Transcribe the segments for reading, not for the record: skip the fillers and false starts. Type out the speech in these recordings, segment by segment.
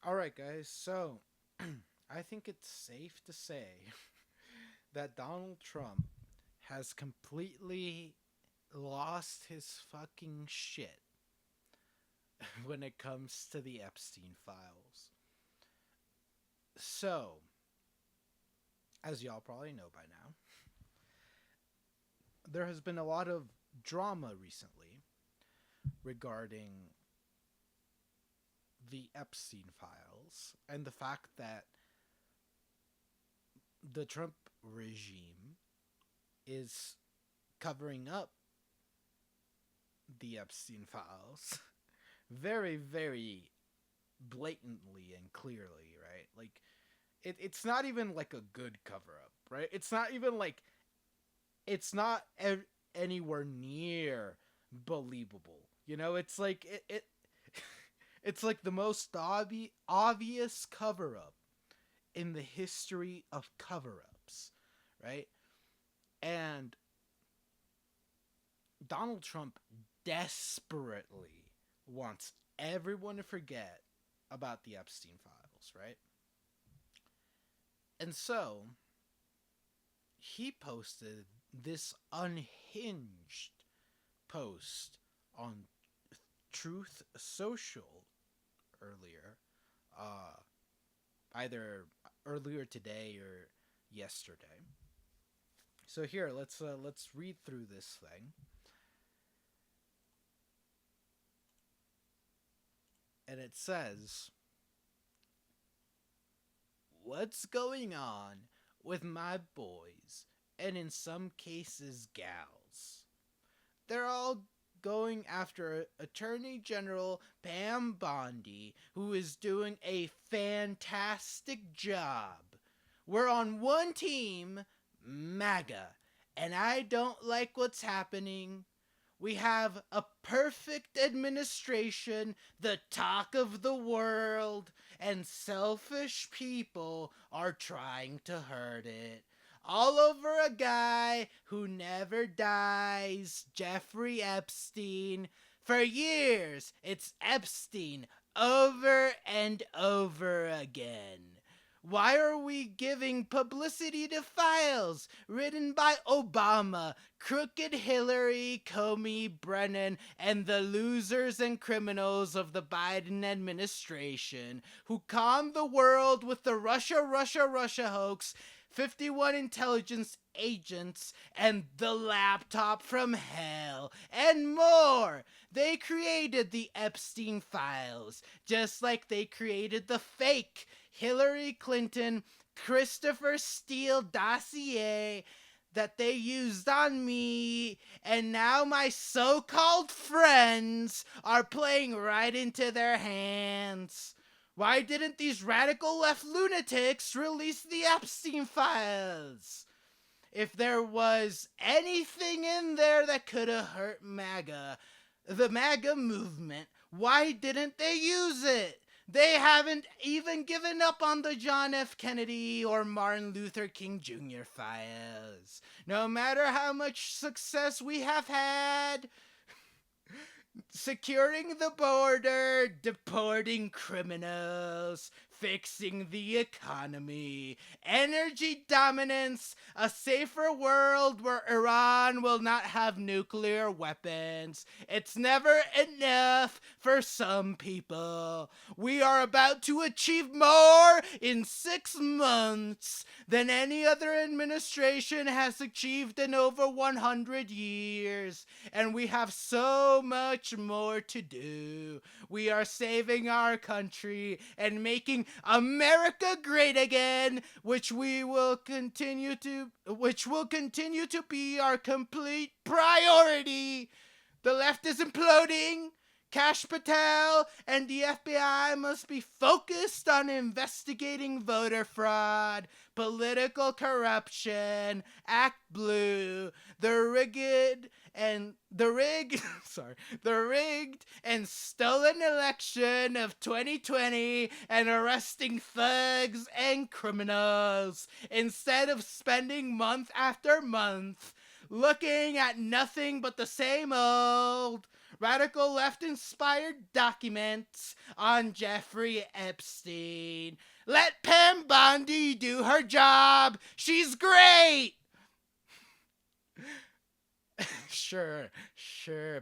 Alright, guys, so I think it's safe to say that Donald Trump has completely lost his fucking shit when it comes to the Epstein files. So, as y'all probably know by now, there has been a lot of drama recently regarding the Epstein files and the fact that the Trump regime is covering up the Epstein files very, very blatantly and clearly, right? Like, it's not even like a good cover up, right? It's not even like, it's not anywhere near believable. You know, it's like, it's like the most obvious cover up in the history of cover ups, right? And Donald Trump desperately wants everyone to forget about the Epstein files, right? And so he posted this unhinged post on Truth Social earlier, uh, either earlier today or yesterday. So here, let's read through this thing. And it says, "What's going on with my boys, and in some cases gals? They're all going after Attorney General Pam Bondi, who is doing a fantastic job. We're on one team, MAGA, and I don't like what's happening. We have a perfect administration, the talk of the world, and selfish people are trying to hurt it. All over a guy who never dies, Jeffrey Epstein. For years, it's Epstein over and over again. Why are we giving publicity to files written by Obama, crooked Hillary, Comey, Brennan, and the losers and criminals of the Biden administration who calmed the world with the Russia hoax, 51 intelligence agents, and the laptop from hell, and more? They created the Epstein files, just like they created the fake Hillary Clinton, Christopher Steele dossier that they used on me, and now my so-called friends are playing right into their hands. Why didn't these radical left lunatics release the Epstein files? If there was anything in there that could have hurt MAGA, the MAGA movement, why didn't they use it? They haven't even given up on the John F. Kennedy or Martin Luther King Jr. files. No matter how much success we have had securing the border, deporting criminals, fixing the economy, energy dominance, a safer world where Iran will not have nuclear weapons. It's never enough for some people. We are about to achieve more in 6 months than any other administration has achieved in over 100 years. And we have so much more to do. We are saving our country and making America great again, which will continue to be our complete priority. The left is imploding. Kash Patel and the FBI must be focused on investigating voter fraud, political corruption, Act Blue, the rigged and stolen election of 2020, and arresting thugs and criminals instead of spending month after month looking at nothing but the same old Radical left inspired documents on Jeffrey Epstein. Let Pam Bondi do her job. She's great. Sure,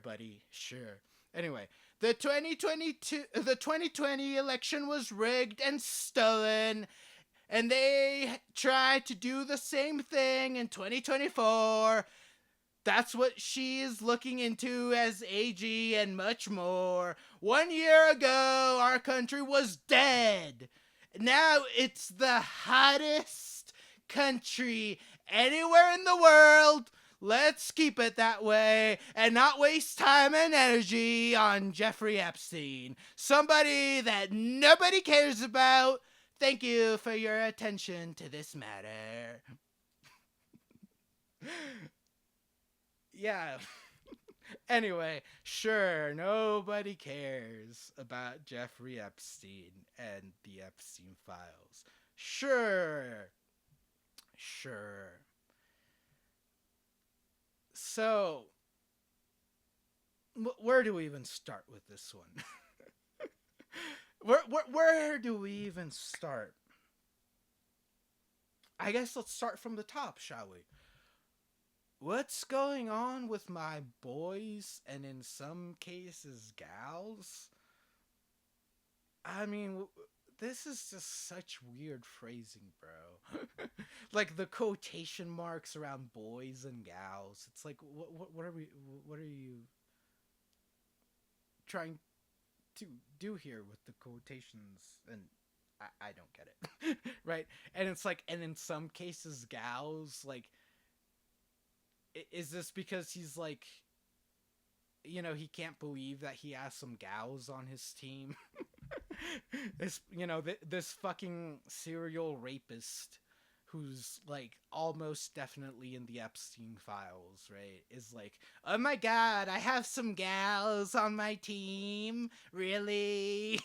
buddy. Sure. Anyway, the 2020 election was rigged and stolen, and they tried to do the same thing in 2024. That's what she's looking into as AG and much more. 1 year ago, our country was dead. Now it's the hottest country anywhere in the world. Let's keep it that way and not waste time and energy on Jeffrey Epstein, somebody that nobody cares about. Thank you for your attention to this matter. Yeah. Anyway, sure, nobody cares about Jeffrey Epstein and the Epstein files. Sure. So, where do we even start with this one? Where do we even start? I guess let's start from the top, shall we? What's going on with my boys and in some cases gals? I mean, this is just such weird phrasing, bro. Like the quotation marks around boys and gals. It's like, what are you trying to do here with the quotations? And I don't get it. Right? And it's like, and in some cases gals, like, is this because he's like, he can't believe that he has some gals on his team? This fucking serial rapist who's like almost definitely in the Epstein files, right? Is like, oh my god, I have some gals on my team. Really?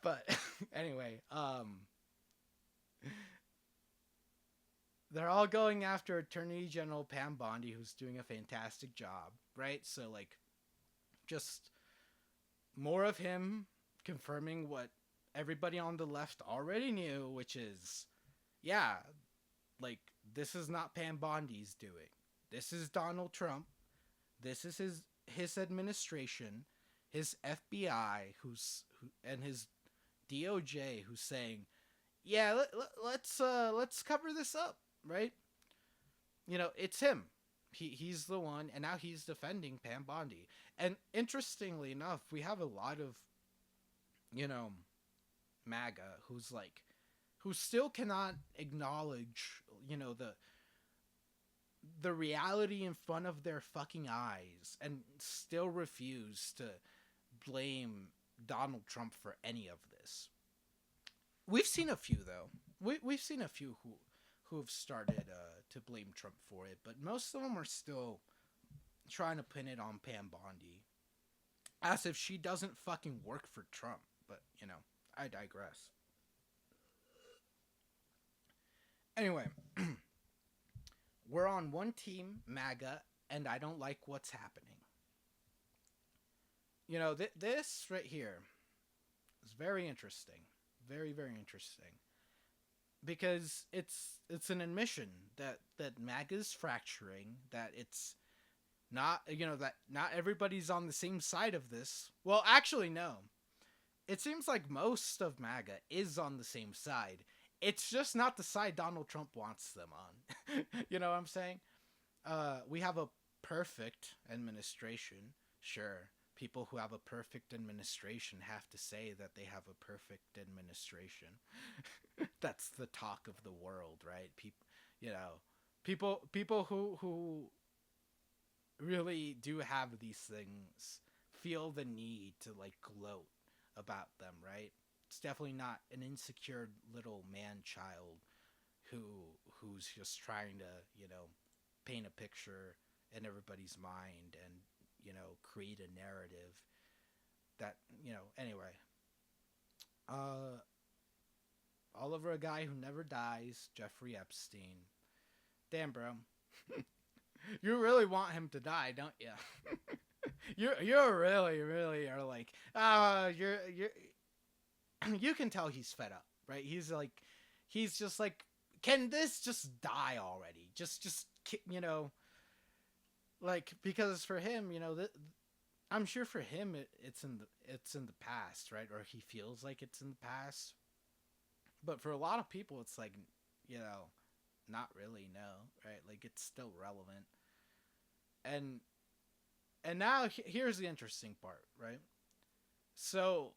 But anyway, they're all going after Attorney General Pam Bondi, who's doing a fantastic job, right? So, like, just more of him confirming what everybody on the left already knew, which is, yeah, like, this is not Pam Bondi's doing. This is Donald Trump. This is his administration, his FBI, and his DOJ, who's saying, yeah, let's cover this up. Right? It's him. He's the one, and now he's defending Pam Bondi. And interestingly enough, we have a lot of, MAGA who still cannot acknowledge, the reality in front of their fucking eyes, and still refuse to blame Donald Trump for any of this. We've seen a few though. We've seen a few who have started to blame Trump for it, but most of them are still trying to pin it on Pam Bondi, as if she doesn't fucking work for Trump. But, I digress. Anyway, we're on one team, MAGA, and I don't like what's happening. This right here is very interesting. Very, very interesting. Because it's an admission that MAGA's fracturing, that it's not, that not everybody's on the same side of this. Well, actually, no. It seems like most of MAGA is on the same side. It's just not the side Donald Trump wants them on. You know what I'm saying? We have a perfect administration. Sure, people who have a perfect administration have to say that they have a perfect administration. That's the talk of the world, right? People who really do have these things feel the need to like gloat about them, right? It's definitely not an insecure little man-child who's just trying to, paint a picture in everybody's mind and, create a narrative that, anyway. All over a guy who never dies, Jeffrey Epstein. Damn, bro. You really want him to die, don't you? You're really are like you're you can tell he's fed up, right? He's just like, can this just die already? Just like, because for him, I'm sure for him it's in the past, right? Or he feels like it's in the past. But for a lot of people, it's like, you know, not really, no, right? Like, it's still relevant. And now here's the interesting part, right? So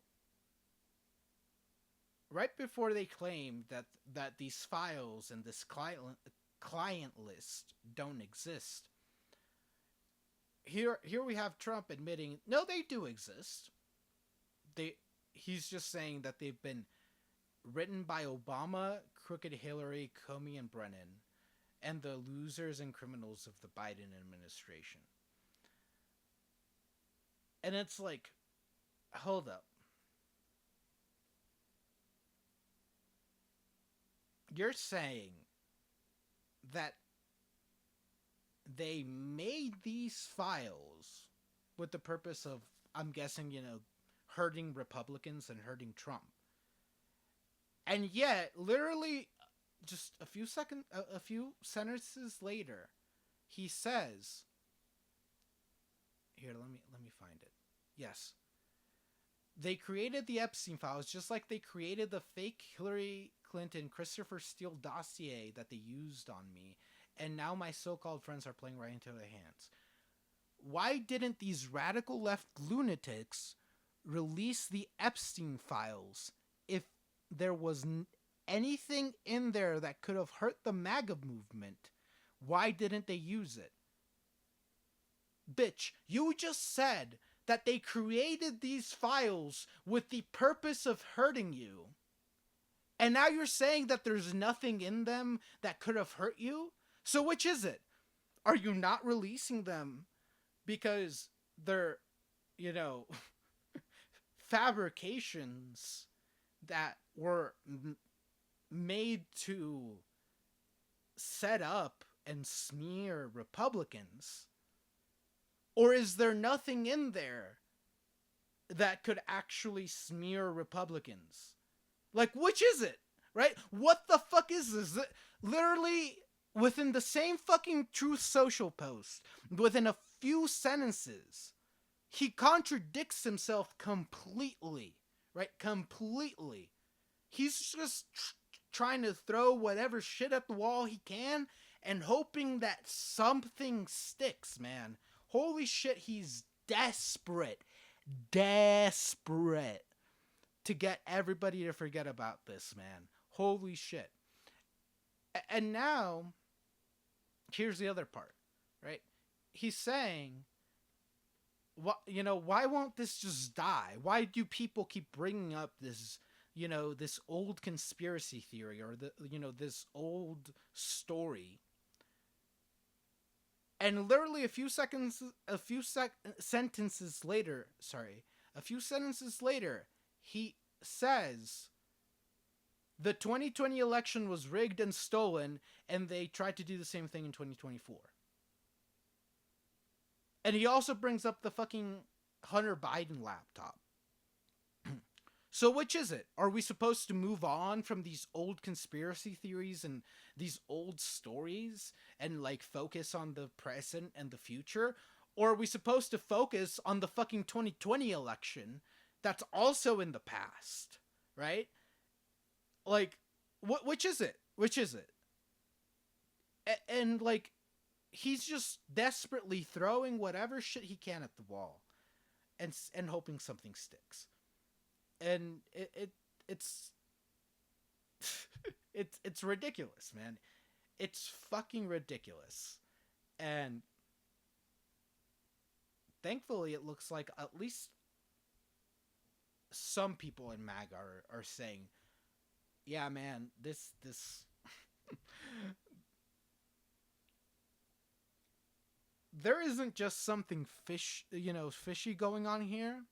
right before they claim that these files and this client list don't exist, here we have Trump admitting, no, they do exist. He's just saying that they've been written by Obama, Crooked Hillary, Comey, and Brennan, and the losers and criminals of the Biden administration. And it's like, hold up. You're saying that they made these files with the purpose of, I'm guessing, hurting Republicans and hurting Trump. And yet, literally just a few sentences later, he says, here, let me find it. Yes. They created the Epstein files just like they created the fake Hillary Clinton Christopher Steele dossier that they used on me, and now my so-called friends are playing right into their hands. Why didn't these radical left lunatics release the Epstein files if there was anything in there that could have hurt the MAGA movement? Why didn't they use it? Bitch, you just said that they created these files with the purpose of hurting you. And now you're saying that there's nothing in them that could have hurt you? So which is it? Are you not releasing them because they're, fabrications that were made to set up and smear Republicans? Or is there nothing in there that could actually smear Republicans? Like, which is it? Right? What the fuck is this? Literally, within the same fucking Truth Social post, within a few sentences, he contradicts himself completely. Right? Completely. He's just trying to throw whatever shit at the wall he can and hoping that something sticks, man. Holy shit, he's desperate to get everybody to forget about this, man. Holy shit. And now, here's the other part, right? He's saying, why won't this just die? Why do people keep bringing up this, this old conspiracy theory or this old story? And literally a few sentences later, he says the 2020 election was rigged and stolen, and they tried to do the same thing in 2024. And he also brings up the fucking Hunter Biden laptop. So which is it? Are we supposed to move on from these old conspiracy theories and these old stories and focus on the present and the future? Or are we supposed to focus on the fucking 2020 election that's also in the past, right? Which is it? Which is it? And he's just desperately throwing whatever shit he can at the wall and hoping something sticks. And it's it's ridiculous, man. It's fucking ridiculous. And thankfully it looks like at least some people in MAGA are saying, yeah, man, this there isn't just something fishy going on here.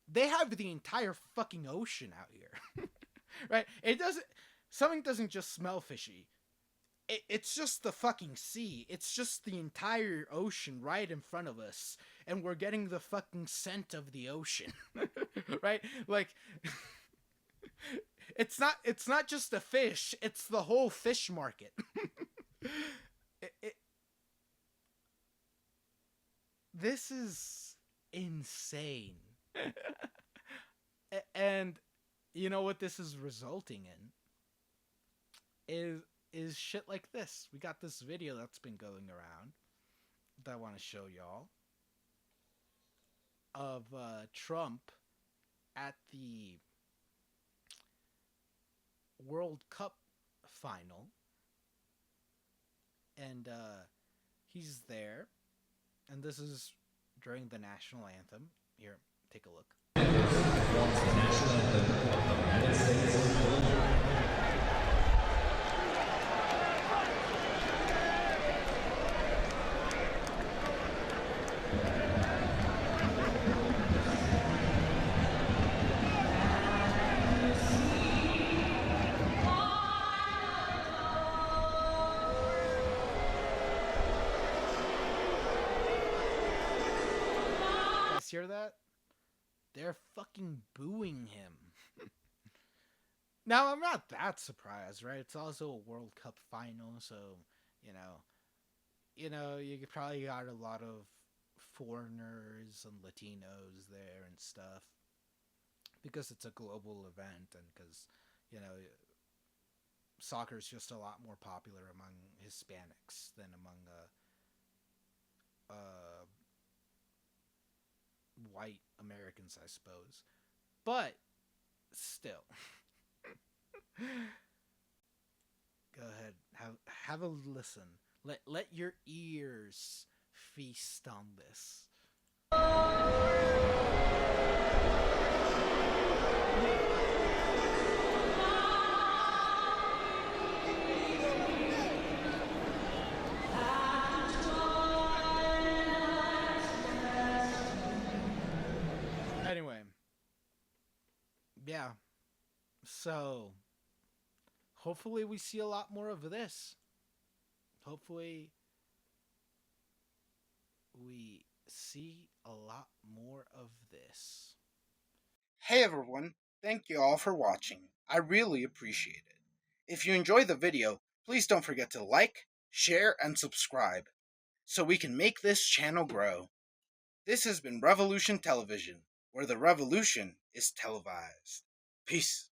They have the entire fucking ocean out here. Right? Something doesn't just smell fishy. it's just the fucking sea. It's just the entire ocean right in front of us, and we're getting the fucking scent of the ocean, right? Like, it's not just a fish. It's the whole fish market. it, this is insane. And you know what this is resulting in is shit like this. We got this video that's been going around that I want to show y'all of Trump at the World Cup final, and he's there, and this is during the national anthem. Here, take a look. Hear that? They're fucking booing him. Now, I'm not that surprised, right? It's also a World Cup final, so, you know, you probably got a lot of foreigners and Latinos there and stuff because it's a global event and because, you know, soccer is just a lot more popular among Hispanics than among white Americans, I suppose. But still, go ahead, have a listen. Let your ears feast on this. Anyway, yeah. So, hopefully we see a lot more of this. Hopefully we see a lot more of this. Hey everyone, thank you all for watching. I really appreciate it. If you enjoyed the video, please don't forget to like, share, and subscribe so we can make this channel grow. This has been Revolution Television, where the revolution is televised. Peace.